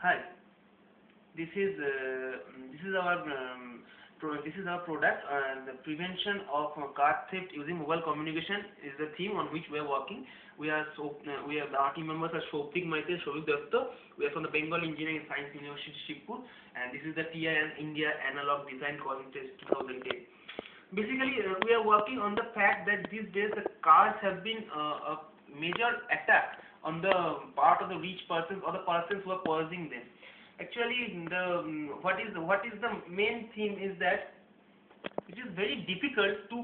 Hi, this is our this is our product. The prevention of card theft using mobile communication is the theme on which we are working. Our team members are Shobhik Maite, Shobhik Datta. We are from the Bengal Engineering and Science University, Shibpur, and this is the TI and India Analog Design Contest 2010. Basically, we are working on the fact that these days the cards have been a major attack on the part of the rich persons or the persons who are possessing them. Actually, what is the main theme is that it is very difficult to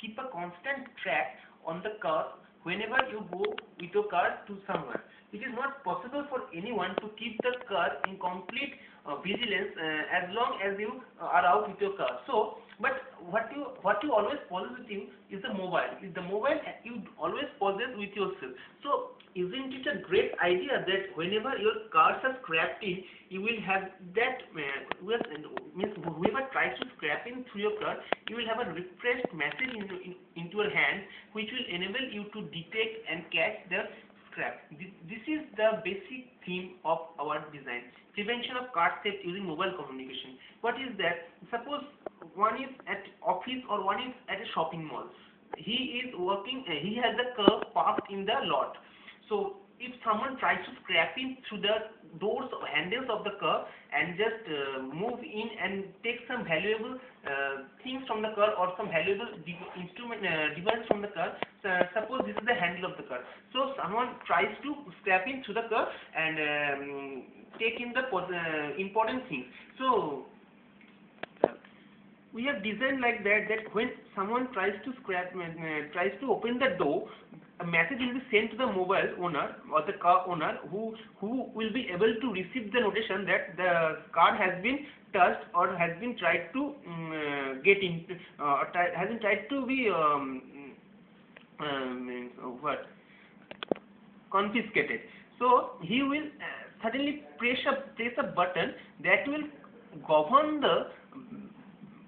keep a constant track on the car whenever you go with your car to somewhere. It is not possible for anyone to keep the car in complete vigilance as long as you are out with your car. So, but what you always possess with you is the mobile. Is the mobile you always possess with yourself. So, isn't it a great idea that whenever your cars are scrapped in, you will have that means whoever tries to scrap in through your car, you will have a refreshed message into your hand, which will enable you to detect and catch the scrap. This is the basic theme of our design: prevention of card theft using mobile communication. What is that? Suppose one is at office or one is at a shopping mall. He is working. He has the car parked in the lot. So if someone tries to scrap in through the doors or handles of the car and just move in and take some valuable things from the car or some valuable device from the car, suppose this is the handle of the car. So someone tries to scrap in through the car and take in the important things. So we have designed like that when someone tries to tries to open the door, a message will be sent to the mobile owner or the car owner who will be able to receive the notification that the card has been touched or has been tried to get in has been tried to be confiscated. So he will suddenly press a button that will govern the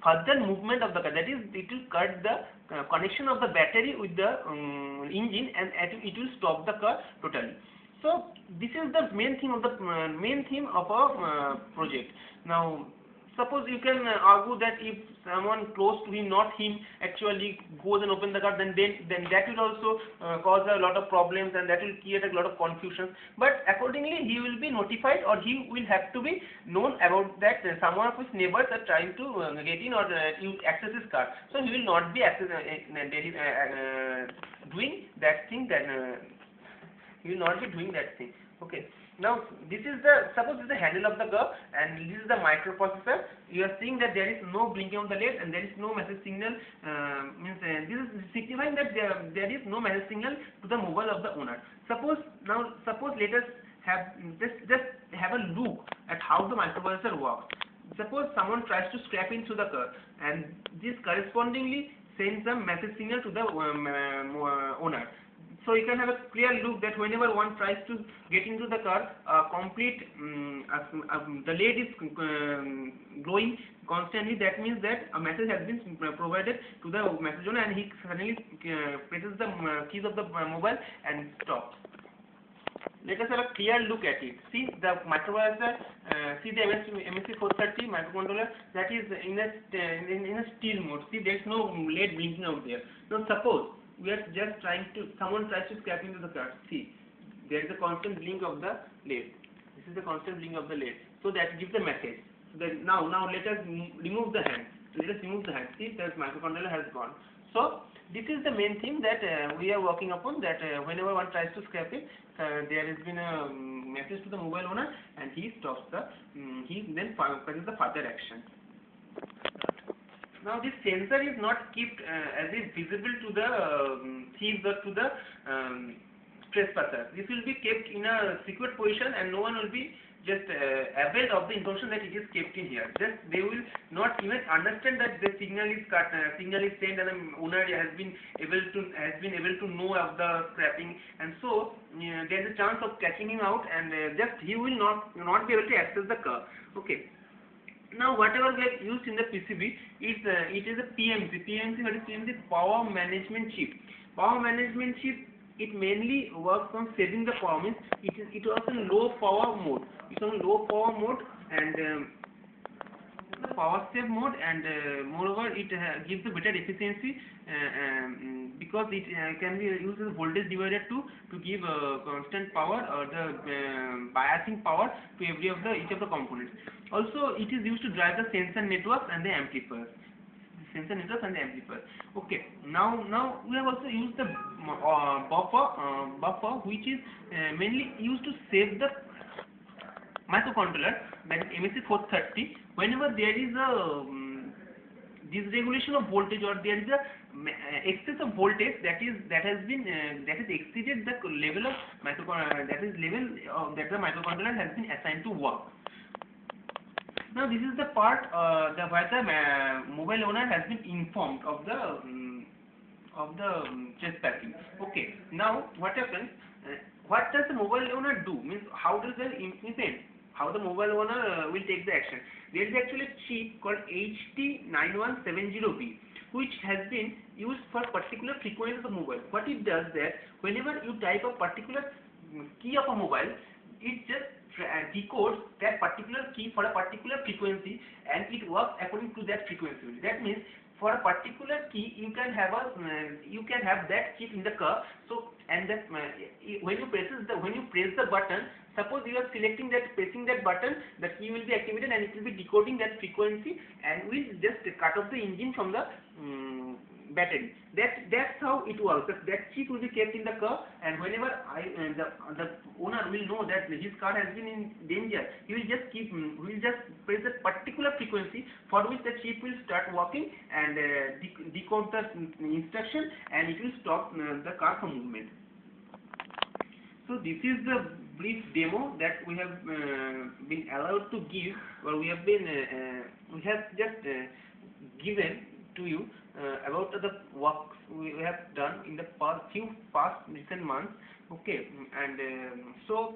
further movement of the car. That is, it will cut the connection of the battery with the engine, and it will stop the car totally. So this is the main theme of our project. Now, suppose you can argue that if someone close to him, not him, actually goes and open the car, then that will also cause a lot of problems, and that will create a lot of confusion. But accordingly, he will be notified, or he will have to be known about that someone of his neighbors are trying to get in or access his car. So he will not be doing that thing. He will not be doing that thing. Okay. Now this is suppose this is the handle of the car and this is the microprocessor. You are seeing that there is no blinking of the LED and there is no message signal. This is signifying that there is no message signal to the mobile of the owner. Suppose let us have just have a look at how the microprocessor works. Suppose someone tries to scrap into the car and this correspondingly sends a message signal to the owner. So you can have a clear look that whenever one tries to get into the car, the LED is glowing constantly. That means that a message has been provided to the message owner, and he suddenly presses the keys of the mobile and stops. Let us have a clear look at it. See the microprocessor, see the MSC 430 microcontroller that is in a still mode. See, there is no LED blinking out there. Now suppose we are just someone tries to scrap into the car. See, there is a constant blink of the LED. This is the constant blink of the LED. So that gives the message. So that now let us remove the hand. See, the microcontroller has gone. So this is the main thing that we are working upon. That whenever one tries to scrap it, there has been a message to the mobile owner, and he stops he then presses the further action. Now this sensor is not kept as if visible to the thieves or to the trespasser. This will be kept in a secret position, and no one will be just availed of the information that it is kept in here. Just they will not even understand that the signal is sent, and the owner has been able to know of the scrapping, and so there is a chance of catching him out, and just he will not be able to access the car. Okay. Now whatever we have used in the PCB it is a PMC. What is PMC? Power management chip. Power management chip it mainly works on saving the power. Means it was in low power mode. It's on low power mode, and the power save mode, and moreover it gives a better efficiency because it can be used as a voltage divider to give constant power or the biasing power to each of the components. Also, it is used to drive the sensor networks and the amplifiers. Okay, now we have also used the buffer, which is mainly used to save the microcontroller, that is MSC430. Whenever there is a dysregulation of voltage, or there is a excess of voltage that has exceeded the level of that the microcontroller has been assigned to work. Now this is the part where the mobile owner has been informed of the trespassing. Okay, now what happens? What does the mobile owner do? Means how does the implement? How the mobile owner will take the action? There is actually a chip called HT9170B, which has been used for particular frequency of the mobile. What it does that whenever you type a particular key of a mobile, it just decodes that particular key for a particular frequency, and it works according to that frequency. That means for a particular key you can have that chip in the car. So, and that when you press the button, suppose you are pressing that button, the key will be activated and it will be decoding that frequency and will just cut off the engine from the battery. That's how it works. That chip will be kept in the car, and whenever the owner will know that his car has been in danger, he will just press a particular frequency for which the chip will start working and decode the instruction, and it will stop the car from movement. So this is the brief demo that we have been allowed to give, or we have just given to you about the works we have done in the past recent months. Okay, and so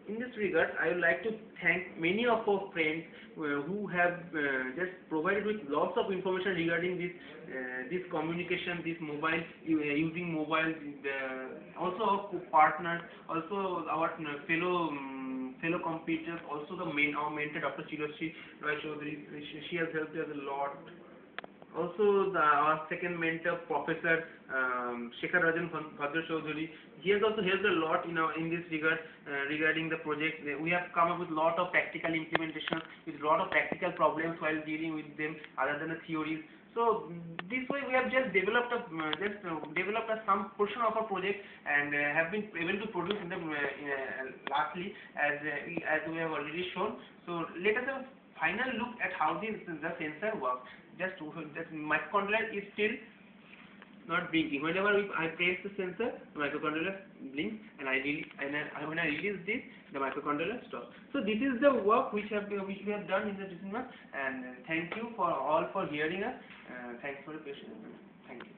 in this regard, I would like to thank many of our friends who have just provided with lots of information regarding this communication, this mobile, using mobile, also our partners, also our fellow competitors, also our mentor Dr. Chirashree Roy Chaudhary. She has helped us a lot. Also our second mentor, Professor Shekhar Rajan Bhadra Chaudhary, he has also helped a lot in this regard regarding the project. We have come up with a lot of practical implementations, with a lot of practical problems while dealing with them, other than the theories. So this way we have just developed some portion of our project, and have been able to produce in the lastly as we have already shown. So let us have a final look at how the sensor works. Just microcontroller is still not blinking. Whenever I press the sensor, the microcontroller blinks, and when I release this, the microcontroller stops. So this is the work which we have done in the recent month, and thank you for all for hearing us. Thanks for your patience. Thank you.